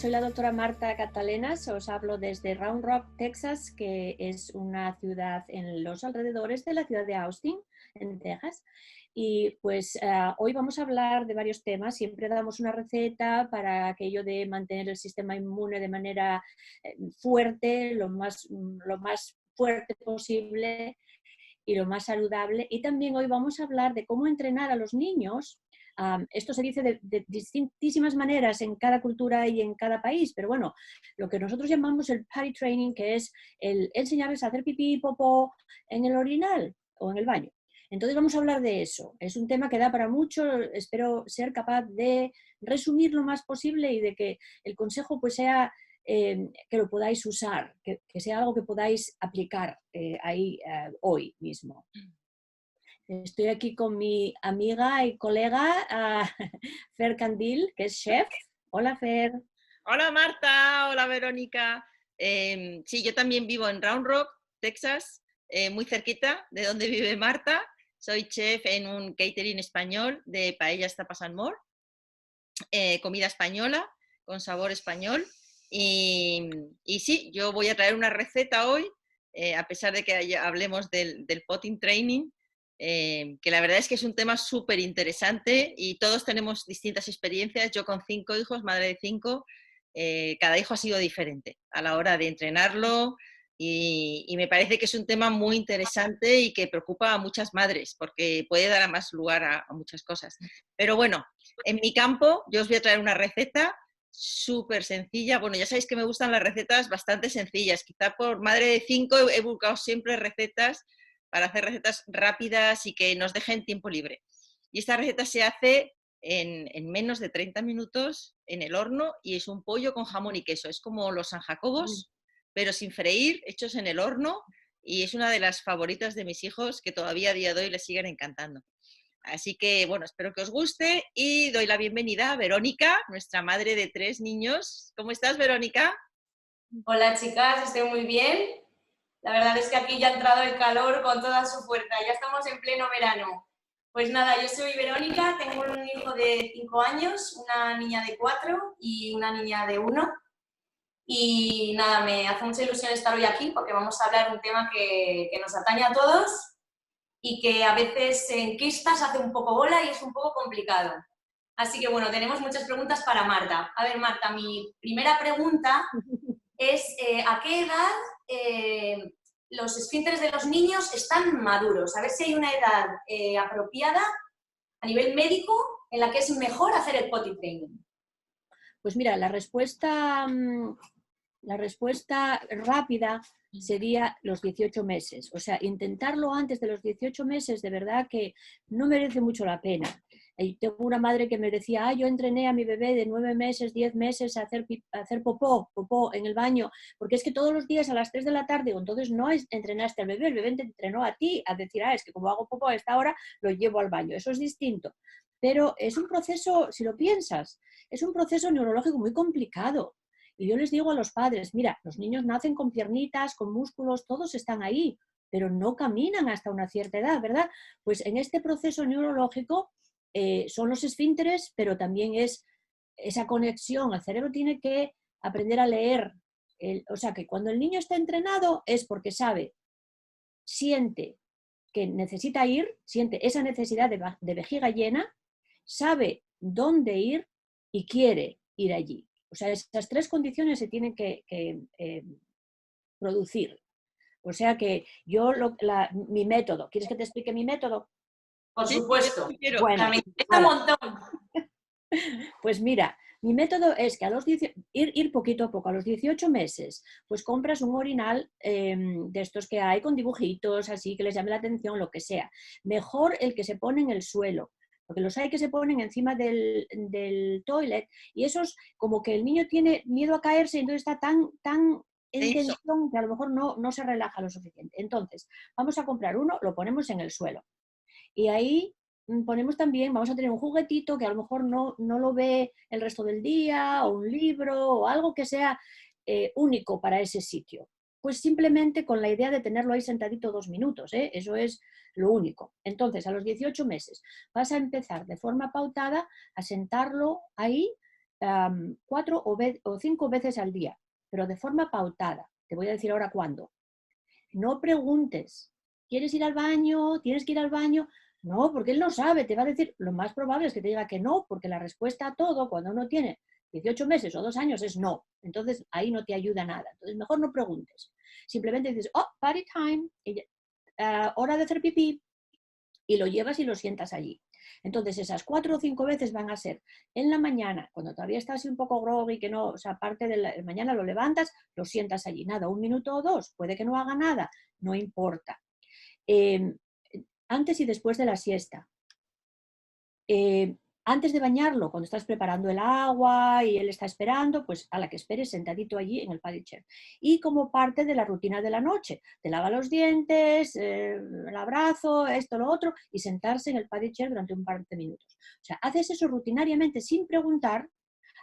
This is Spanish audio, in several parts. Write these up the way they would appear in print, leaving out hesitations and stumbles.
soy la doctora Marta Catalenas, os hablo desde Round Rock, Texas, que es una ciudad en los alrededores de la ciudad de Austin, en Texas. Y pues hoy vamos a hablar de varios temas. Siempre damos una receta para aquello de mantener el sistema inmune de manera fuerte, lo más fuerte posible y lo más saludable. Y también hoy vamos a hablar de cómo entrenar a los niños. Esto se dice de distintísimas maneras en cada cultura y en cada país, pero bueno, lo que nosotros llamamos el potty training, que es el enseñarles a hacer pipí y popó en el orinal o en el baño. Entonces vamos a hablar de eso. Es un tema que da para mucho. Espero ser capaz de resumir lo más posible y de que el consejo pues sea que lo podáis usar, que sea algo que podáis aplicar ahí hoy mismo. Estoy aquí con mi amiga y colega Fer Candil, que es chef. Hola, Fer. Hola, Marta. Hola, Verónica. Sí, yo también vivo en Round Rock, Texas, muy cerquita de donde vive Marta. Soy chef en un catering español de Paellas Tapas and More, comida española con sabor español. Y sí, yo voy a traer una receta hoy, a pesar de que hablemos del potting training, que la verdad es que es un tema súper interesante y todos tenemos distintas experiencias. Yo con 5 hijos, madre de 5, cada hijo ha sido diferente a la hora de entrenarlo y me parece que es un tema muy interesante y que preocupa a muchas madres porque puede dar a más lugar a muchas cosas. Pero bueno, en mi campo yo os voy a traer una receta súper sencilla. Bueno, ya sabéis que me gustan las recetas bastante sencillas. Quizá por madre de 5 he buscado siempre recetas para hacer recetas rápidas y que nos dejen tiempo libre. Y esta receta se hace en menos de 30 minutos en el horno y es un pollo con jamón y queso. Es como los San Jacobos, pero sin freír, hechos en el horno, y es una de las favoritas de mis hijos que todavía a día de hoy les siguen encantando. Así que, bueno, espero que os guste y doy la bienvenida a Verónica, nuestra madre de 3 niños. ¿Cómo estás, Verónica? Hola, chicas, estoy muy bien. La verdad es que aquí ya ha entrado el calor con toda su fuerza, ya estamos en pleno verano. Pues nada, yo soy Verónica, tengo un hijo de 5 años, una niña de 4 y una niña de 1. Y nada, me hace mucha ilusión estar hoy aquí porque vamos a hablar de un tema que nos atañe a todos y que a veces se enquista, se hace un poco bola y es un poco complicado. Así que bueno, tenemos muchas preguntas para Marta. A ver, Marta, mi primera pregunta es ¿a qué edad los esfínteres de los niños están maduros? A ver si hay una edad apropiada a nivel médico en la que es mejor hacer el potty training. Pues mira, la respuesta rápida sería los 18 meses. O sea, intentarlo antes de los 18 meses de verdad que no merece mucho la pena. Tengo una madre que me decía, yo entrené a mi bebé de 9 meses, 10 meses a hacer popó en el baño, porque es que todos los días a las 3 de la tarde, entonces no entrenaste al bebé, el bebé te entrenó a ti a decir, es que como hago popó a esta hora, lo llevo al baño. Eso es distinto. Pero es un proceso, si lo piensas, es un proceso neurológico muy complicado. Y yo les digo a los padres, mira, los niños nacen con piernitas, con músculos, todos están ahí, pero no caminan hasta una cierta edad, ¿verdad? Pues en este proceso neurológico son los esfínteres, pero también es esa conexión. El cerebro tiene que aprender a leer. O sea, que cuando el niño está entrenado es porque sabe, siente que necesita ir, siente esa necesidad de vejiga llena, sabe dónde ir y quiere ir allí. O sea, esas 3 condiciones se tienen que producir. O sea que yo, mi método, ¿quieres que te explique mi método? Por supuesto. Sí, quiero. Bueno, me interesa un montón. Pues mira, mi método es que ir poquito a poco, a los 18 meses, pues compras un orinal de estos que hay con dibujitos, así que les llame la atención, lo que sea. Mejor el que se pone en el suelo, porque los hay que se ponen encima del toilet y esos como que el niño tiene miedo a caerse y entonces está tan en tensión que a lo mejor no se relaja lo suficiente. Entonces, vamos a comprar uno, lo ponemos en el suelo y ahí ponemos también, vamos a tener un juguetito que a lo mejor no lo ve el resto del día, o un libro, o algo que sea único para ese sitio. Pues simplemente con la idea de tenerlo ahí sentadito 2 minutos, eso es lo único. Entonces, a los 18 meses vas a empezar de forma pautada a sentarlo ahí 4 o 5 veces al día, pero de forma pautada. Te voy a decir ahora cuándo. No preguntes, ¿quieres ir al baño? ¿Tienes que ir al baño? No, porque él no sabe, te va a decir, lo más probable es que te diga que no, porque la respuesta a todo, cuando uno tiene 18 meses o 2 años, es no. Entonces, ahí no te ayuda nada. Entonces, mejor no preguntes. Simplemente dices, oh, party time, hora de hacer pipí, y lo llevas y lo sientas allí. Entonces, esas 4 o 5 veces van a ser en la mañana, cuando todavía estás así un poco groggy, que no, o sea, aparte de la mañana lo levantas, lo sientas allí. Nada, 1 minuto o 2, puede que no haga nada, no importa. Antes y después de la siesta. Antes de bañarlo, cuando estás preparando el agua y él está esperando, pues a la que esperes sentadito allí en el paddy chair. Y como parte de la rutina de la noche, te lava los dientes, el abrazo, esto, lo otro, y sentarse en el paddy chair durante un par de minutos. O sea, haces eso rutinariamente sin preguntar.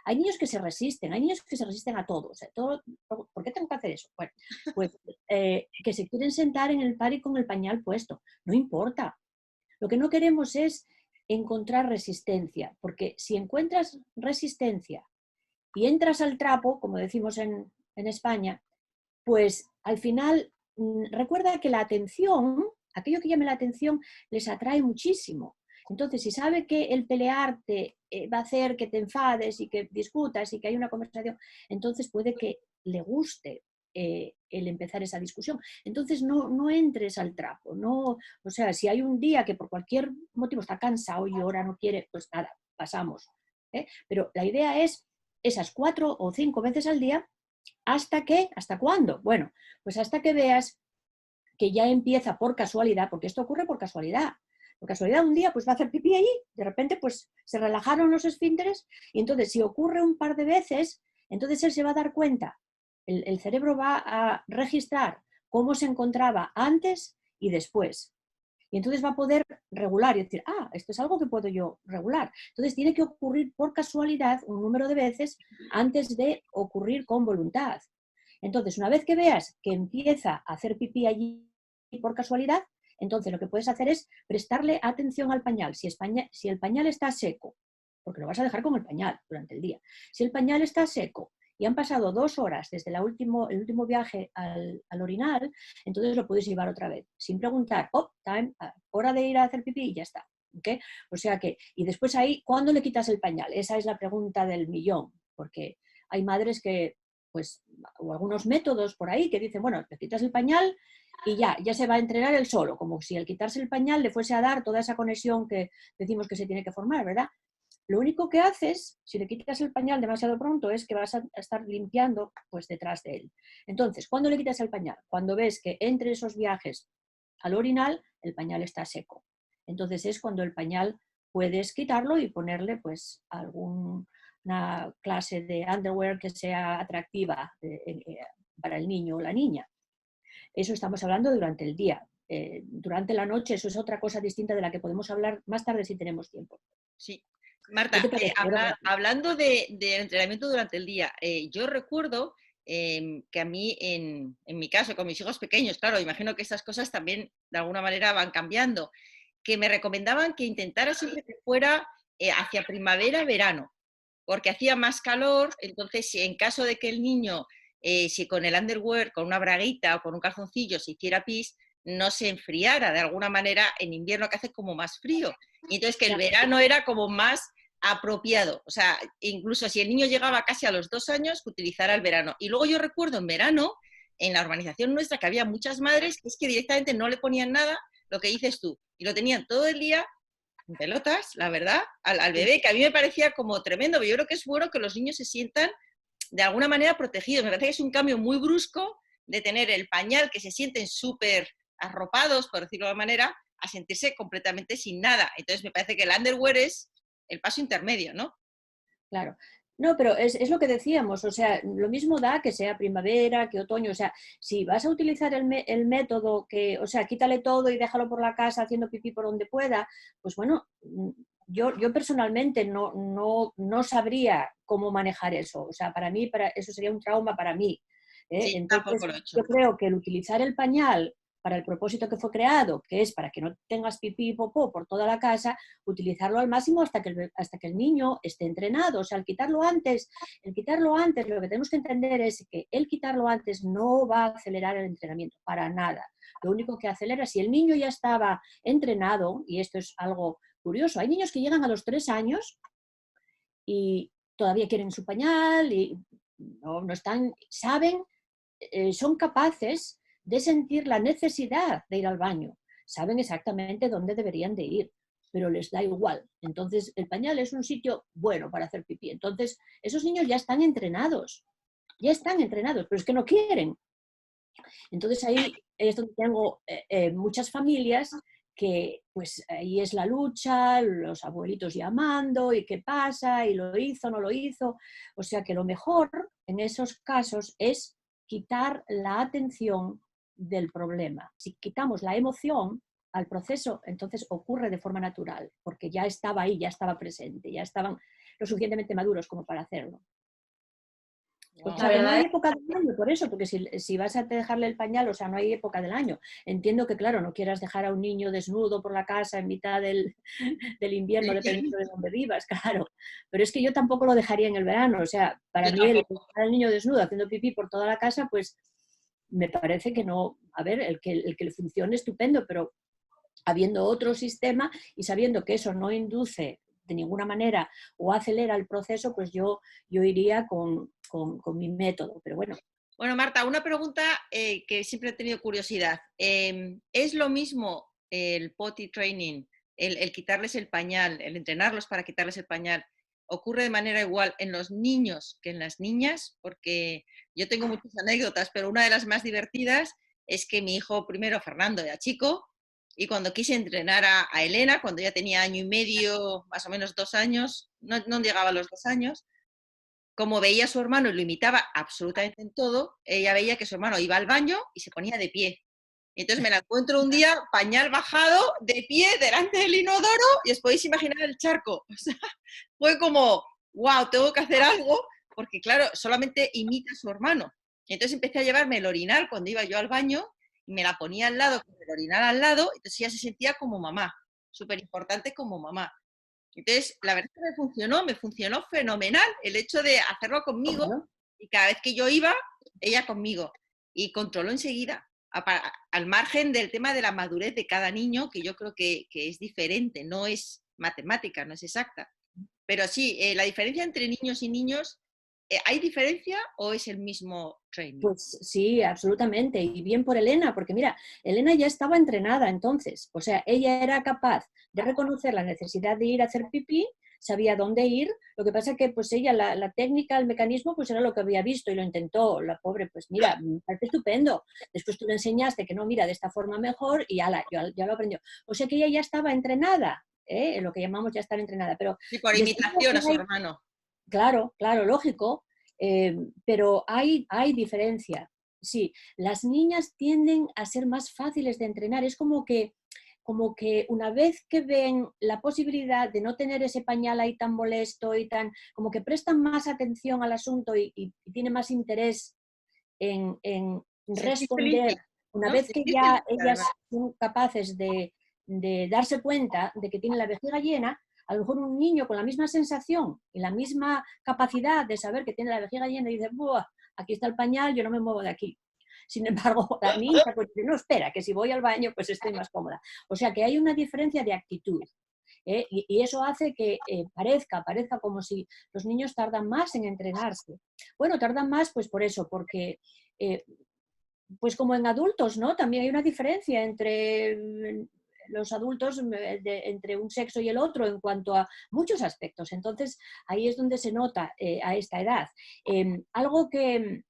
Hay niños que se resisten, hay niños que se resisten a todo. O sea, ¿por qué tengo que hacer eso? Bueno, pues que se quieren sentar en el paddy con el pañal puesto. No importa. Lo que no queremos es encontrar resistencia, porque si encuentras resistencia y entras al trapo, como decimos en España, pues al final recuerda que la atención, aquello que llame la atención, les atrae muchísimo. Entonces, si sabe que el pelearte va a hacer que te enfades y que discutas y que hay una conversación, entonces puede que le guste el empezar esa discusión. Entonces no entres al trapo. No, o sea, si hay un día que por cualquier motivo está cansado y llora, no quiere, pues nada, pasamos. Pero la idea es esas 4 o 5 veces al día. ¿Hasta qué? ¿Hasta cuándo? Bueno, pues hasta que veas que ya empieza por casualidad, porque esto ocurre por casualidad. Por casualidad un día pues va a hacer pipí allí, de repente pues se relajaron los esfínteres y entonces si ocurre un par de veces, entonces él se va a dar cuenta, el cerebro va a registrar cómo se encontraba antes y después. Y entonces va a poder regular y decir, esto es algo que puedo yo regular. Entonces tiene que ocurrir por casualidad un número de veces antes de ocurrir con voluntad. Entonces, una vez que veas que empieza a hacer pipí allí por casualidad, entonces lo que puedes hacer es prestarle atención al pañal. Si el pañal está seco, porque lo vas a dejar con el pañal durante el día, si el pañal está seco y han pasado 2 horas desde el último viaje al orinal, entonces lo puedes llevar otra vez, sin preguntar, time, hora de ir a hacer pipí y ya está. ¿Okay? O sea que, y después ahí, ¿cuándo le quitas el pañal? Esa es la pregunta del millón, porque hay madres que, pues, o algunos métodos por ahí que dicen, bueno, le quitas el pañal y ya se va a entrenar él solo, como si al quitarse el pañal le fuese a dar toda esa conexión que decimos que se tiene que formar, ¿verdad? Lo único que haces, si le quitas el pañal demasiado pronto, es que vas a estar limpiando pues detrás de él. Entonces, ¿cuándo le quitas el pañal? Cuando ves que entre esos viajes al orinal, el pañal está seco. Entonces es cuando el pañal puedes quitarlo y ponerle pues alguna clase de underwear que sea atractiva para el niño o la niña. Eso estamos hablando durante el día. Durante la noche eso es otra cosa distinta de la que podemos hablar más tarde si tenemos tiempo. Sí. Marta, hablando de entrenamiento durante el día, yo recuerdo que a mí, en mi caso, con mis hijos pequeños, claro, imagino que estas cosas también de alguna manera van cambiando, que me recomendaban que intentara siempre que fuera hacia primavera, verano, porque hacía más calor, entonces en caso de que el niño, si con el underwear, con una braguita o con un calzoncillo se hiciera pis, no se enfriara de alguna manera en invierno que hace como más frío. Y entonces que el verano era como más apropiado, o sea, incluso si el niño llegaba casi a los 2 años, que utilizara el verano. Y luego yo recuerdo en verano, en la urbanización nuestra, que había muchas madres que es que directamente no le ponían nada, lo que dices tú, y lo tenían todo el día en pelotas, la verdad, al bebé, que a mí me parecía como tremendo, pero yo creo que es bueno que los niños se sientan de alguna manera protegidos. Me parece que es un cambio muy brusco de tener el pañal, que se sienten súper arropados, por decirlo de alguna manera, a sentirse completamente sin nada. Entonces me parece que el underwear es el paso intermedio, ¿no? Claro. No, pero es lo que decíamos, o sea, lo mismo da que sea primavera, que otoño, o sea, si vas a utilizar el método que, o sea, quítale todo y déjalo por la casa haciendo pipí por donde pueda, pues bueno, yo personalmente no sabría cómo manejar eso, o sea, para mí, eso sería un trauma para mí. Sí, Entonces, tampoco lo he hecho. yo creo que el utilizar el pañal para el propósito que fue creado, que es para que no tengas pipí y popó por toda la casa, utilizarlo al máximo hasta que el niño esté entrenado. O sea, el quitarlo antes, lo que tenemos que entender es que el quitarlo antes no va a acelerar el entrenamiento, para nada. Lo único que acelera, si el niño ya estaba entrenado, y esto es algo curioso, hay niños que llegan a los 3 años y todavía quieren su pañal y no están, saben, son capaces de sentir la necesidad de ir al baño. Saben exactamente dónde deberían de ir, pero les da igual. Entonces, el pañal es un sitio bueno para hacer pipí. Entonces, esos niños ya están entrenados, pero es que no quieren. Entonces, ahí es donde tengo muchas familias que, pues, ahí es la lucha, los abuelitos llamando, y qué pasa, y lo hizo, no lo hizo. O sea que lo mejor en esos casos es quitar la atención del problema. Si quitamos la emoción al proceso, entonces ocurre de forma natural, porque ya estaba ahí, ya estaba presente, ya estaban lo suficientemente maduros como para hacerlo. O sea, que no hay época del año por eso, porque si vas a dejarle el pañal, o sea, no hay época del año. Entiendo que, claro, no quieras dejar a un niño desnudo por la casa en mitad del invierno, dependiendo de dónde vivas, claro. Pero es que yo tampoco lo dejaría en el verano. O sea, para mí dejar al niño desnudo haciendo pipí por toda la casa, pues me parece que no. A ver, el que le funcione estupendo, pero habiendo otro sistema y sabiendo que eso no induce de ninguna manera o acelera el proceso, pues yo iría con mi método, pero bueno. Bueno, Marta, una pregunta que siempre he tenido curiosidad. ¿Es lo mismo el potty training, el quitarles el pañal, el entrenarlos para quitarles el pañal, ocurre de manera igual en los niños que en las niñas? Porque yo tengo muchas anécdotas, pero una de las más divertidas es que mi hijo primero, Fernando, era chico, y cuando quise entrenar a Elena, cuando ya tenía 1 año y medio, más o menos 2 años, no llegaba a los 2 años, como veía a su hermano y lo imitaba absolutamente en todo, ella veía que su hermano iba al baño y se ponía de pie. Entonces me la encuentro un día, pañal bajado, de pie, delante del inodoro, y os podéis imaginar el charco. O sea, fue como, wow, tengo que hacer algo, porque claro, solamente imita a su hermano. Entonces empecé a llevarme el orinal cuando iba yo al baño, y me la ponía al lado, con el orinal al lado, entonces ella se sentía como mamá, súper importante como mamá. Entonces, la verdad es que me funcionó fenomenal el hecho de hacerlo conmigo, y cada vez que yo iba, ella conmigo. Y controló enseguida, al margen del tema de la madurez de cada niño, que yo creo que es diferente, no es matemática, no es exacta. Pero sí, la diferencia entre niños y niños, ¿hay diferencia o es el mismo training? Pues sí, absolutamente. Y bien por Elena, porque mira, Elena ya estaba entrenada entonces. O sea, ella era capaz de reconocer la necesidad de ir a hacer pipí, sabía dónde ir. Lo que pasa que pues ella, la técnica, el mecanismo, pues era lo que había visto y lo intentó. La pobre, pues mira, me parece estupendo. Después tú le enseñaste que no, mira, de esta forma mejor y ya lo aprendió. O sea que ella ya estaba entrenada, lo que llamamos ya estar entrenada. Pero sí, por imitación a su hermano. Claro, lógico. Pero hay diferencia. Sí, las niñas tienden a ser más fáciles de entrenar. Es como que una vez que ven la posibilidad de no tener ese pañal ahí tan molesto y como que prestan más atención al asunto y tienen más interés en responder. Una vez que ya ellas son capaces de darse cuenta de que tienen la vejiga llena, a lo mejor un niño con la misma sensación y la misma capacidad de saber que tiene la vejiga llena y dice, ¡buah! Aquí está el pañal, yo no me muevo de aquí. Sin embargo, la niña pues dice, no, espera, que si voy al baño pues estoy más cómoda. O sea que hay una diferencia de actitud. Y eso hace que parezca como si los niños tardan más en entrenarse. Bueno, tardan más pues por eso, porque pues como en adultos, ¿no? También hay una diferencia entre los adultos, entre un sexo y el otro en cuanto a muchos aspectos. Entonces, ahí es donde se nota a esta edad. Algo que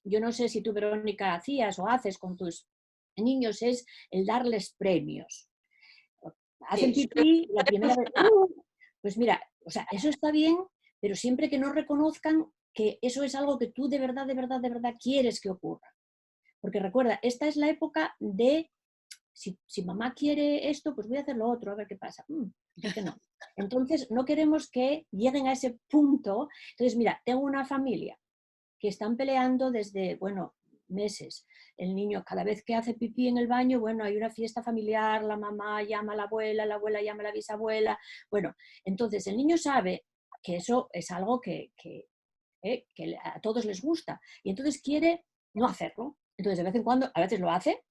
yo no sé si tú, Verónica, hacías o haces con tus niños es el darles premios. Hacen pipí la primera vez. Pues mira, o sea, eso está bien, pero siempre que no reconozcan que eso es algo que tú de verdad quieres que ocurra. Porque recuerda, esta es la época de, si mamá quiere esto, pues voy a hacer lo otro, a ver qué pasa. ¿Por qué no? Entonces, no queremos que lleguen a ese punto. Entonces, mira, tengo una familia que están peleando desde, bueno, meses. El niño cada vez que hace pipí en el baño, bueno, hay una fiesta familiar, la mamá llama a la abuela llama a la bisabuela. Bueno, entonces el niño sabe que eso es algo que a todos les gusta y entonces quiere no hacerlo. Entonces de vez en cuando, a veces lo hace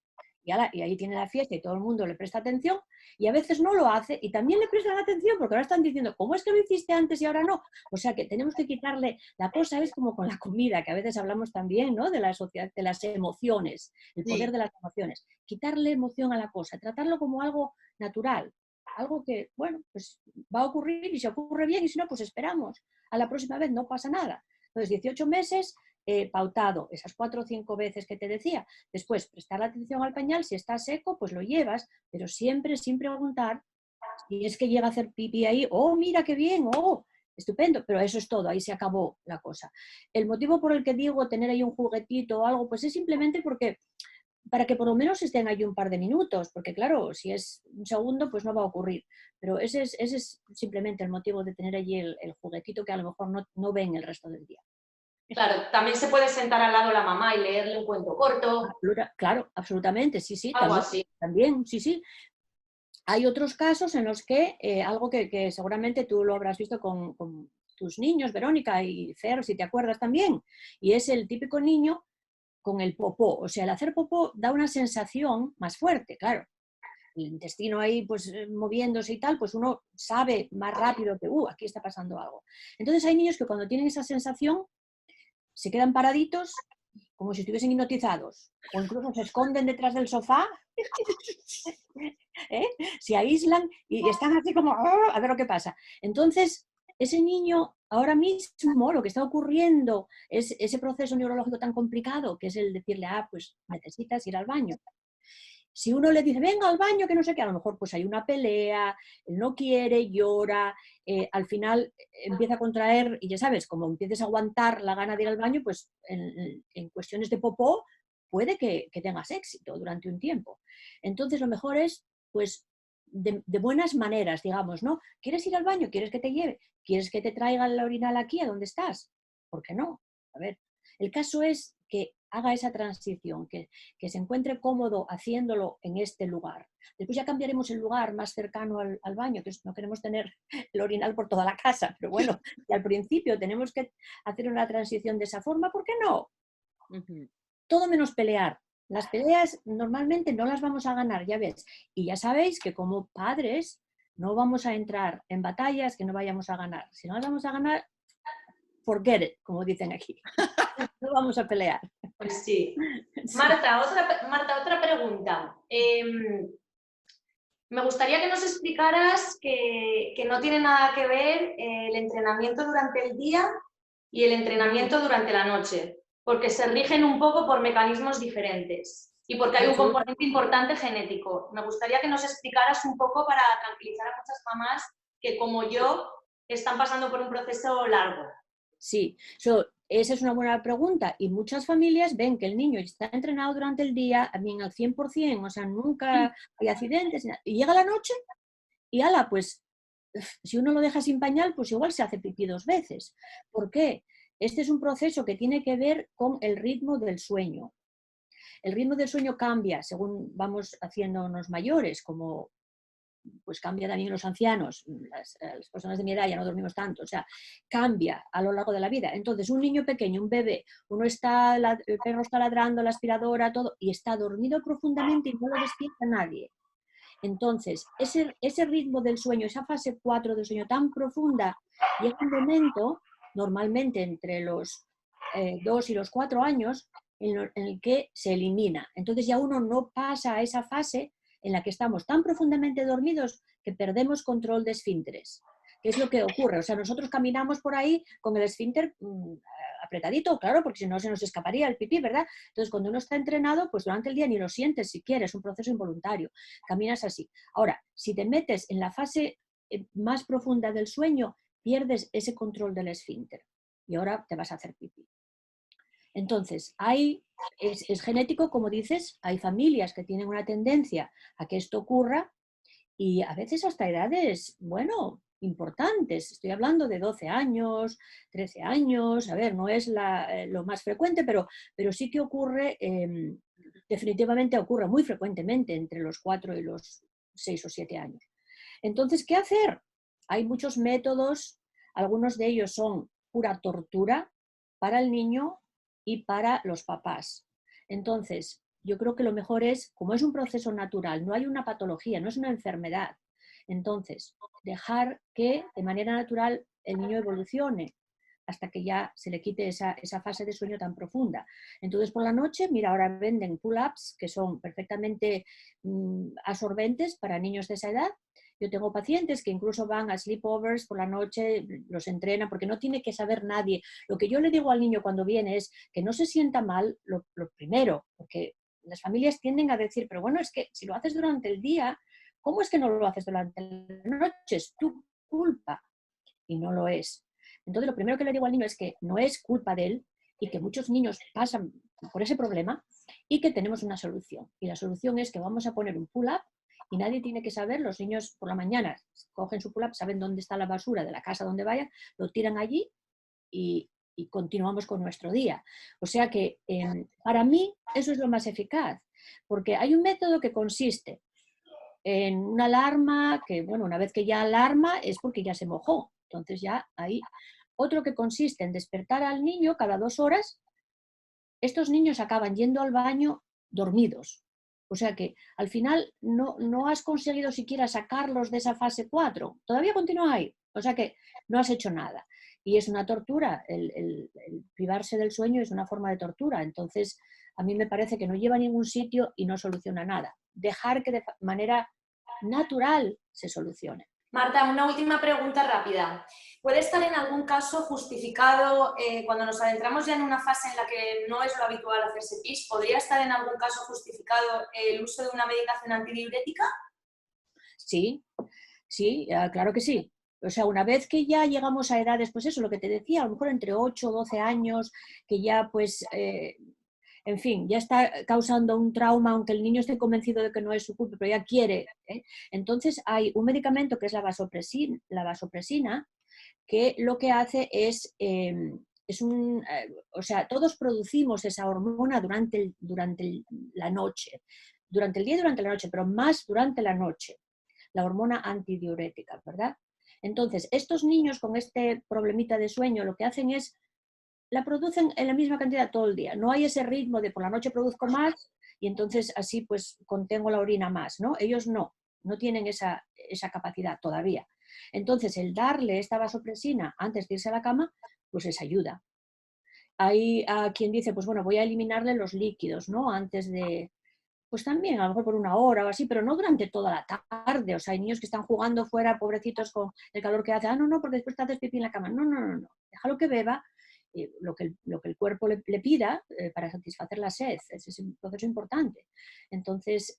y ahí tiene la fiesta y todo el mundo le presta atención, y a veces no lo hace y también le prestan atención porque ahora están diciendo, ¿cómo es que lo hiciste antes y ahora no? O sea que tenemos que quitarle, la cosa es como con la comida, que a veces hablamos también, ¿no?, de la sociedad, de las emociones, el poder Sí. de las emociones, quitarle emoción a la cosa, tratarlo como algo natural, algo que, bueno, pues va a ocurrir y si ocurre bien y si no, pues esperamos, a la próxima vez no pasa nada. Entonces 18 meses pautado, esas 4 o 5 veces que te decía. Después, prestar atención al pañal, si está seco, pues lo llevas, pero siempre sin preguntar si es que llega a hacer pipí ahí, oh, mira qué bien, oh, estupendo, pero eso es todo, ahí se acabó la cosa. El motivo por el que digo tener ahí un juguetito o algo, pues es simplemente porque para que por lo menos estén ahí un par de minutos, porque claro, si es un segundo, pues no va a ocurrir. Pero ese es simplemente el motivo de tener allí el juguetito que a lo mejor no ven el resto del día. Claro, también se puede sentar al lado la mamá y leerle un cuento corto, Claro, absolutamente, sí, sí, algo así. también, sí, sí. Hay otros casos en los que, algo que seguramente tú lo habrás visto con tus niños, Verónica y Fer, si te acuerdas también, y es el típico niño con el popó. O sea, el hacer popó da una sensación más fuerte, claro. El intestino ahí pues moviéndose y tal, pues uno sabe más rápido que, aquí está pasando algo. Entonces hay niños que cuando tienen esa sensación se quedan paraditos como si estuviesen hipnotizados, o incluso se esconden detrás del sofá, ¿eh? Se aíslan y están así como, a ver lo que pasa. Entonces, ese niño, ahora mismo, lo que está ocurriendo es ese proceso neurológico tan complicado, que es el decirle, pues necesitas ir al baño. Si uno le dice, venga al baño, que no sé qué, a lo mejor pues hay una pelea, él no quiere, llora, al final empieza a contraer, y ya sabes, como empieces a aguantar la gana de ir al baño, pues en cuestiones de popó puede que tengas éxito durante un tiempo. Entonces lo mejor es, pues, de buenas maneras, digamos, ¿no? ¿Quieres ir al baño? ¿Quieres que te lleve? ¿Quieres que te traiga la orinal aquí a donde estás? ¿Por qué no? A ver, el caso es que haga esa transición, que se encuentre cómodo haciéndolo en este lugar. Después ya cambiaremos el lugar más cercano al baño, que no queremos tener el orinal por toda la casa, pero bueno, si al principio tenemos que hacer una transición de esa forma, ¿por qué no? Todo menos pelear. Las peleas normalmente no las vamos a ganar, ya ves. Y ya sabéis que como padres no vamos a entrar en batallas que no vayamos a ganar. Si no las vamos a ganar, forget it, como dicen aquí. No vamos a pelear. Pues sí. Sí. Marta, otra pregunta. Me gustaría que nos explicaras que no tiene nada que ver el entrenamiento durante el día y el entrenamiento durante la noche, porque se rigen un poco por mecanismos diferentes y porque hay un componente importante genético. Me gustaría que nos explicaras un poco para tranquilizar a muchas mamás que, como yo, están pasando por un proceso largo. Sí, esa es una buena pregunta y muchas familias ven que el niño está entrenado durante el día, también al 100%, o sea, nunca hay accidentes, y llega la noche y ala, pues si uno lo deja sin pañal, pues igual se hace pipí 2 veces. ¿Por qué? Este es un proceso que tiene que ver con el ritmo del sueño. El ritmo del sueño cambia según vamos haciéndonos mayores, como pues cambia también los ancianos, las personas de mi edad ya no dormimos tanto, o sea, cambia a lo largo de la vida. Entonces, un niño pequeño, un bebé, el perro está ladrando, la aspiradora, todo, y está dormido profundamente y no lo despierta nadie. Entonces, ese ritmo del sueño, esa fase 4 del sueño tan profunda, llega un momento, normalmente entre los 2 y los 4 años, en el que se elimina. Entonces ya uno no pasa a esa fase en la que estamos tan profundamente dormidos que perdemos control de esfínteres. ¿Qué es lo que ocurre? O sea, nosotros caminamos por ahí con el esfínter apretadito, claro, porque si no se nos escaparía el pipí, ¿verdad? Entonces, cuando uno está entrenado, pues durante el día ni lo sientes siquiera, es un proceso involuntario. Caminas así. Ahora, si te metes en la fase más profunda del sueño, pierdes ese control del esfínter y ahora te vas a hacer pipí. Entonces, es genético, como dices, hay familias que tienen una tendencia a que esto ocurra y a veces hasta edades, bueno, importantes. Estoy hablando de 12 años, 13 años, a ver, no es lo más frecuente, pero sí que ocurre, definitivamente ocurre muy frecuentemente entre los 4 y los 6 o 7 años. Entonces, ¿qué hacer? Hay muchos métodos, algunos de ellos son pura tortura para el niño y para los papás. Entonces, yo creo que lo mejor es, como es un proceso natural, no hay una patología, no es una enfermedad, entonces dejar que de manera natural el niño evolucione hasta que ya se le quite esa fase de sueño tan profunda. Entonces por la noche, mira, ahora venden pull-ups que son perfectamente absorbentes para niños de esa edad. Yo tengo pacientes que incluso van a sleepovers por la noche, los entrenan, porque no tiene que saber nadie. Lo que yo le digo al niño cuando viene es que no se sienta mal, lo primero, porque las familias tienden a decir, pero bueno, es que si lo haces durante el día, ¿cómo es que no lo haces durante la noche? Es tu culpa. Y no lo es. Entonces, lo primero que le digo al niño es que no es culpa de él y que muchos niños pasan por ese problema y que tenemos una solución. Y la solución es que vamos a poner un pull-up y nadie tiene que saber, los niños por la mañana cogen su pull-up, saben dónde está la basura de la casa donde vayan, lo tiran allí y continuamos con nuestro día. O sea que para mí eso es lo más eficaz, porque hay un método que consiste en una alarma que, bueno, una vez que ya alarma es porque ya se mojó. Entonces ya ahí. Otro que consiste en despertar al niño cada 2 horas. Estos niños acaban yendo al baño dormidos. O sea que al final no has conseguido siquiera sacarlos de esa fase 4. Todavía continúa ahí. O sea que no has hecho nada. Y es una tortura. El privarse del sueño es una forma de tortura. Entonces, a mí me parece que no lleva a ningún sitio y no soluciona nada. Dejar que de manera natural se solucione. Marta, una última pregunta rápida. ¿Puede estar en algún caso justificado, cuando nos adentramos ya en una fase en la que no es lo habitual hacerse pis, ¿podría estar en algún caso justificado el uso de una medicación antidiurética? Sí, sí, claro que sí. O sea, una vez que ya llegamos a edades, pues eso, lo que te decía, a lo mejor entre 8 o 12 años, que ya pues en fin, ya está causando un trauma, aunque el niño esté convencido de que no es su culpa, pero ya quiere. Entonces hay un medicamento que es la vasopresina, que lo que hace es o sea, todos producimos esa hormona durante la noche, durante el día y durante la noche, pero más durante la noche, la hormona antidiurética, ¿verdad? Entonces, estos niños con este problemita de sueño lo que hacen es la producen en la misma cantidad todo el día. No hay ese ritmo de por la noche produzco más y entonces así pues contengo la orina más, ¿no? Ellos no tienen esa capacidad todavía. Entonces el darle esta vasopresina antes de irse a la cama, pues les ayuda. Hay a quien dice, pues bueno, voy a eliminarle los líquidos, ¿no? Antes de, pues también, a lo mejor por 1 hora o así, pero no durante toda la tarde. O sea, hay niños que están jugando fuera, pobrecitos, con el calor que hace. Ah, no, porque después te haces pipí en la cama. No. Déjalo que beba lo que el cuerpo le pida para satisfacer la sed. Ese es un proceso importante. Entonces,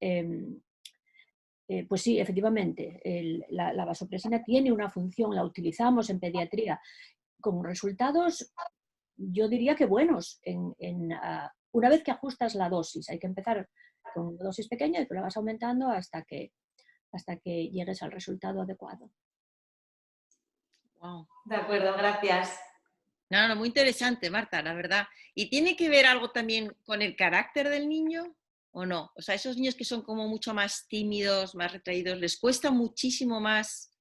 pues sí, efectivamente, la vasopresina tiene una función, la utilizamos en pediatría con resultados, yo diría que buenos, una vez que ajustas la dosis. Hay que empezar con una dosis pequeña y después la vas aumentando hasta que llegues al resultado adecuado. Wow. De acuerdo, gracias. No, muy interesante, Marta, la verdad. ¿Y tiene que ver algo también con el carácter del niño o no? O sea, esos niños que son como mucho más tímidos, más retraídos, ¿les cuesta muchísimo más?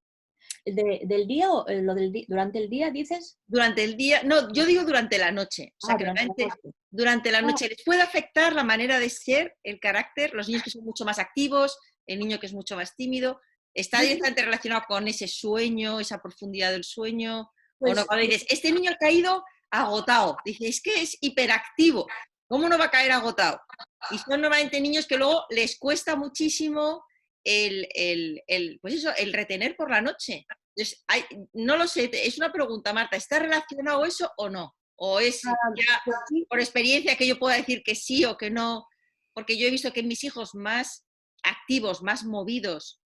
¿Del día o durante el día dices? Durante el día, no, yo digo durante la noche. O sea, que durante la noche les puede afectar la manera de ser, el carácter, los niños que son mucho más activos, el niño que es mucho más tímido. ¿Está directamente relacionado con ese sueño, esa profundidad del sueño? Pues, o no, cuando dices, este niño ha caído agotado, dices, es que es hiperactivo, ¿cómo no va a caer agotado? Y son normalmente niños que luego les cuesta muchísimo pues eso, el retener por la noche. Entonces, no lo sé, es una pregunta, Marta, ¿está relacionado eso o no? ¿O es ya pues sí. por experiencia que yo pueda decir que sí o que no? Porque yo he visto que mis hijos más activos, más movidos,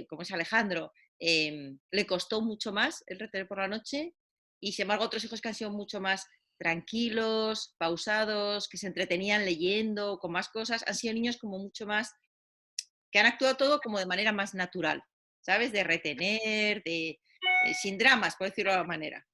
como es Alejandro, le costó mucho más el retener por la noche, y sin embargo otros hijos que han sido mucho más tranquilos, pausados, que se entretenían leyendo, con más cosas, han sido niños como mucho más que han actuado todo como de manera más natural, ¿sabes? De retener, sin dramas, por decirlo de alguna manera.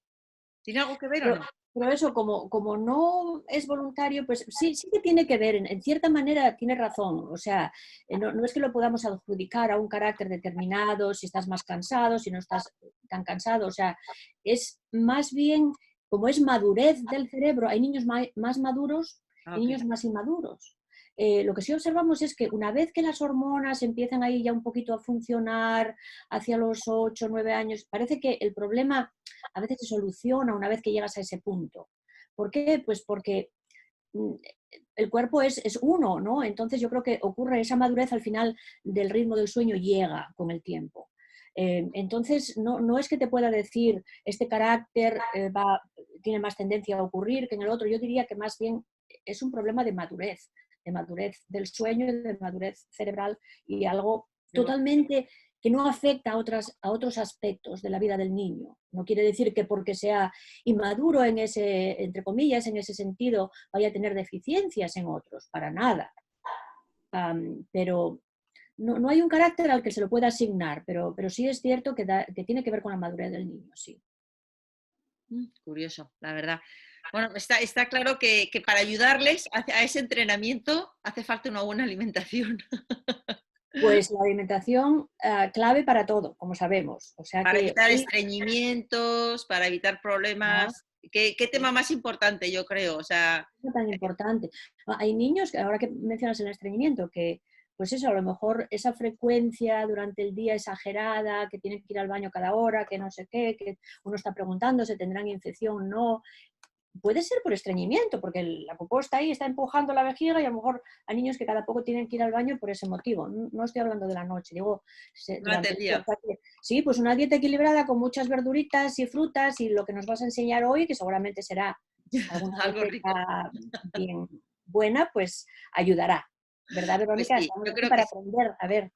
¿Tiene algo que ver o no? Pero eso, como no es voluntario, pues sí, sí que tiene que ver, en cierta manera tiene razón. O sea, no es que lo podamos adjudicar a un carácter determinado, si estás más cansado, si no estás tan cansado. O sea, es más bien, como es madurez del cerebro, hay niños más maduros y Ok. niños más inmaduros. Lo que sí observamos es que una vez que las hormonas empiezan ahí ya un poquito a funcionar hacia los 8 o 9 años, parece que el problema a veces se soluciona una vez que llegas a ese punto. ¿Por qué? Pues porque el cuerpo es uno, ¿no? Entonces yo creo que ocurre esa madurez al final del ritmo del sueño, llega con el tiempo. Entonces no es que te pueda decir este carácter tiene más tendencia a ocurrir que en el otro. Yo diría que más bien es un problema de madurez del sueño, de madurez cerebral y algo totalmente que no afecta a otros aspectos de la vida del niño. No quiere decir que porque sea inmaduro en ese, entre comillas, en ese sentido, vaya a tener deficiencias en otros, para nada. Pero no hay un carácter al que se lo pueda asignar, pero sí es cierto que tiene que ver con la madurez del niño, sí. Curioso, la verdad. Bueno, está claro que para ayudarles a ese entrenamiento hace falta una buena alimentación. Pues la alimentación clave para todo, como sabemos. O sea Para que evitar hoy, estreñimientos, para evitar problemas. ¿Qué tema más importante, yo creo? O sea, no es tan importante. Hay niños, que ahora que mencionas el estreñimiento, que pues eso, a lo mejor esa frecuencia durante el día exagerada, que tienen que ir al baño cada hora, que no sé qué, que uno está preguntando si tendrán infección o no. Puede ser por estreñimiento, porque la popó está ahí, está empujando la vejiga y a lo mejor hay niños que cada poco tienen que ir al baño por ese motivo. No estoy hablando de la noche, digo durante durante el el día. día. O sea sí, pues una dieta equilibrada con muchas verduritas y frutas y lo que nos vas a enseñar hoy, que seguramente será alguna Algo rico. receta bien buena, pues ayudará. ¿Verdad, Pues Verónica? sí, Estamos yo aquí creo que para sí. aprender. A ver.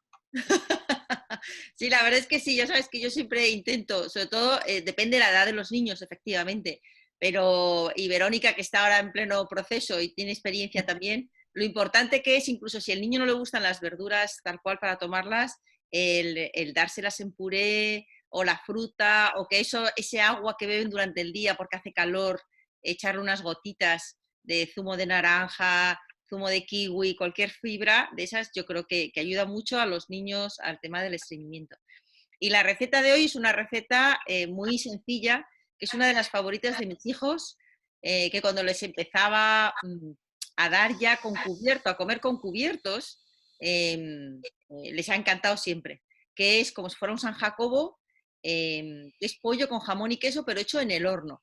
Sí, la verdad es que sí, ya sabes que yo siempre intento, sobre todo depende de la edad de los niños, efectivamente, pero y Verónica, que está ahora en pleno proceso y tiene experiencia también, lo importante que es, incluso si al niño no le gustan las verduras tal cual para tomarlas, el dárselas en puré o la fruta o que ese agua que beben durante el día porque hace calor, echarle unas gotitas de zumo de naranja, zumo de kiwi, cualquier fibra de esas, yo creo que ayuda mucho a los niños al tema del estreñimiento. Y la receta de hoy es una receta muy sencilla, que es una de las favoritas de mis hijos, que cuando les empezaba a dar ya con cubierto, a comer con cubiertos, les ha encantado siempre, que es como si fuera un San Jacobo, es pollo con jamón y queso, pero hecho en el horno.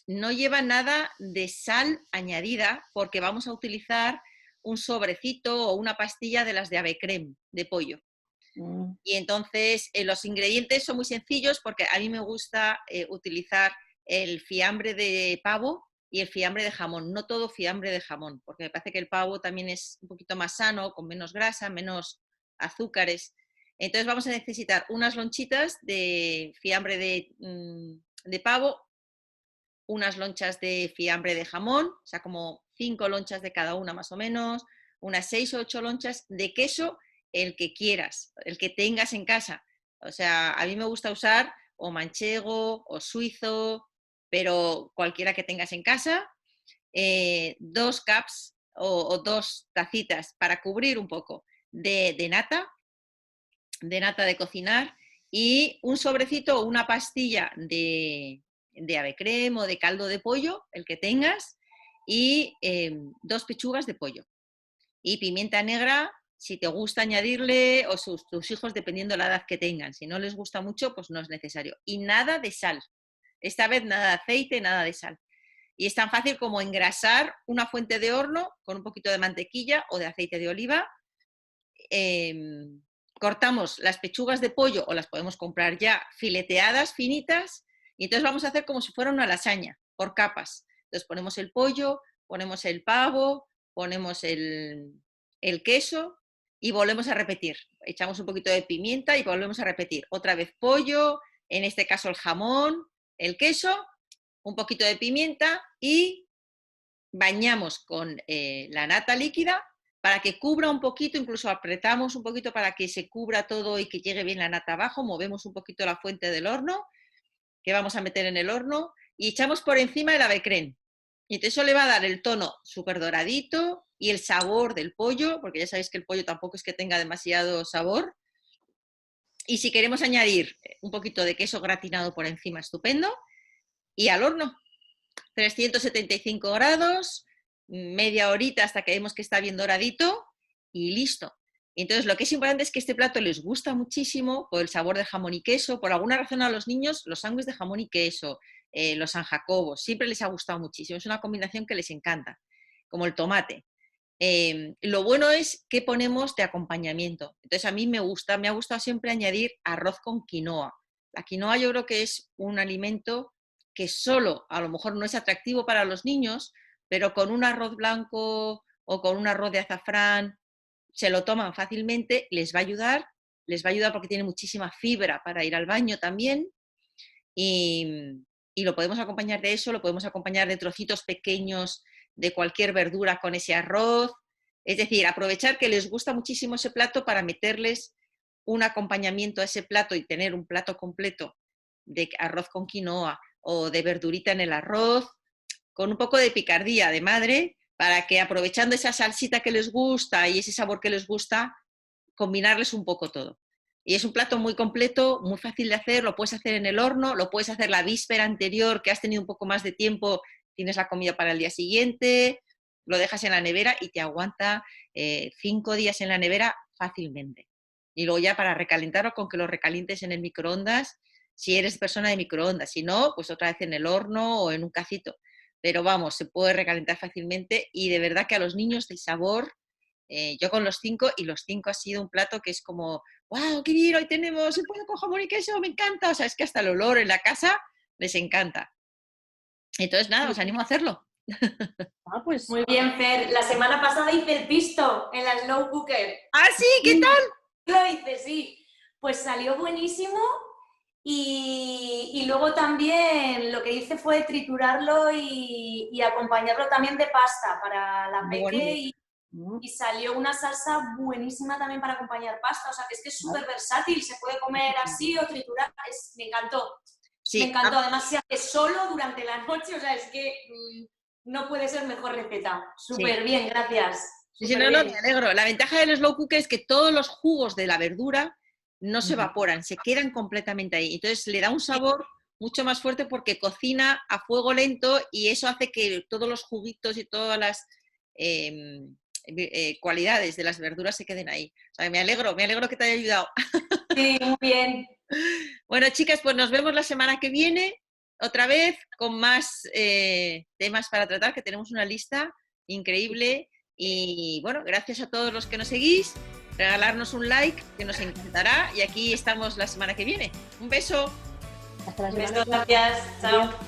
No lleva nada de sal añadida porque vamos a utilizar un sobrecito o una pastilla de las de Ave Creme de pollo. Y entonces los ingredientes son muy sencillos porque a mí me gusta utilizar el fiambre de pavo y el fiambre de jamón, no todo fiambre de jamón, porque me parece que el pavo también es un poquito más sano, con menos grasa, menos azúcares. Entonces vamos a necesitar unas lonchitas de fiambre de pavo, unas lonchas de fiambre de jamón, o sea, como 5 lonchas de cada una más o menos, unas 6 o 8 lonchas de queso, el que quieras, el que tengas en casa. O sea, a mí me gusta usar o manchego o suizo, pero cualquiera que tengas en casa, 2 cups o 2 tacitas para cubrir un poco de nata de cocinar y un sobrecito o una pastilla de ave creme o de caldo de pollo, el que tengas, y 2 pechugas de pollo. Y pimienta negra, si te gusta añadirle, o tus hijos, dependiendo de la edad que tengan. Si no les gusta mucho, pues no es necesario. Y nada de sal. Esta vez nada de aceite, nada de sal. Y es tan fácil como engrasar una fuente de horno con un poquito de mantequilla o de aceite de oliva. Cortamos las pechugas de pollo o las podemos comprar ya fileteadas, finitas, y entonces vamos a hacer como si fuera una lasaña, por capas. Entonces ponemos el pollo, ponemos el pavo, ponemos el queso y volvemos a repetir. Echamos un poquito de pimienta y volvemos a repetir. Otra vez pollo, en este caso el jamón, el queso, un poquito de pimienta y bañamos con la nata líquida para que cubra un poquito, incluso apretamos un poquito para que se cubra todo y que llegue bien la nata abajo, movemos un poquito la fuente del horno, que vamos a meter en el horno, y echamos por encima el ave crème. Y entonces eso le va a dar el tono súper doradito y el sabor del pollo, porque ya sabéis que el pollo tampoco es que tenga demasiado sabor. Y si queremos añadir un poquito de queso gratinado por encima, estupendo. Y al horno, 375 grados, media horita hasta que vemos que está bien doradito y listo. Entonces lo que es importante es que este plato les gusta muchísimo por el sabor de jamón y queso. Por alguna razón a los niños los sándwiches de jamón y queso, los San Jacobos, siempre les ha gustado muchísimo. Es una combinación que les encanta, como el tomate. Lo bueno es que ponemos de acompañamiento. Entonces a mí me ha gustado siempre añadir arroz con quinoa. La quinoa yo creo que es un alimento que solo a lo mejor no es atractivo para los niños, pero con un arroz blanco o con un arroz de azafrán se lo toman fácilmente, les va a ayudar porque tiene muchísima fibra para ir al baño también y lo podemos acompañar de eso, lo podemos acompañar de trocitos pequeños de cualquier verdura con ese arroz, es decir, aprovechar que les gusta muchísimo ese plato para meterles un acompañamiento a ese plato y tener un plato completo de arroz con quinoa o de verdurita en el arroz, con un poco de picardía de madre, para que aprovechando esa salsita que les gusta y ese sabor que les gusta, combinarles un poco todo. Y es un plato muy completo, muy fácil de hacer, lo puedes hacer en el horno, lo puedes hacer la víspera anterior, que has tenido un poco más de tiempo, tienes la comida para el día siguiente, lo dejas en la nevera y te aguanta 5 días en la nevera fácilmente. Y luego ya para recalentarlo, con que lo recalientes en el microondas, si eres persona de microondas, si no, pues otra vez en el horno o en un cacito. Pero vamos, se puede recalentar fácilmente y de verdad que a los niños el sabor, yo con los 5, y los 5 ha sido un plato que es como, ¡wow, qué bien! Hoy tenemos un pollo con jamón y queso, me encanta. O sea, es que hasta el olor en la casa les encanta. Entonces, nada, os animo a hacerlo. Pues Muy bien, Fer. La semana pasada hice el pisto en la Slow Cooker. ¡Ah, sí! ¿Qué tal? Lo hice, sí. Pues salió buenísimo. Y luego también lo que hice fue triturarlo y acompañarlo también de pasta para la peque y salió una salsa buenísima también para acompañar pasta. O sea, que es súper versátil, se puede comer así o triturar. Me encantó. Sí. Me encantó. Además se hace solo durante la noche, o sea, es que no puede ser mejor receta. Súper bien, gracias. Sí, no, me alegro. La ventaja del slow cooker es que todos los jugos de la verdura no se evaporan, se quedan completamente ahí. Entonces le da un sabor mucho más fuerte porque cocina a fuego lento y eso hace que todos los juguitos y todas las cualidades de las verduras se queden ahí. O sea, me alegro que te haya ayudado. Sí, muy bien. Bueno, chicas, pues nos vemos la semana que viene, otra vez, con más temas para tratar, que tenemos una lista increíble. Y bueno, gracias a todos los que nos seguís. Regalarnos un like, que nos encantará. Y aquí estamos la semana que viene. Un beso. hasta la semana. Gracias. Chao.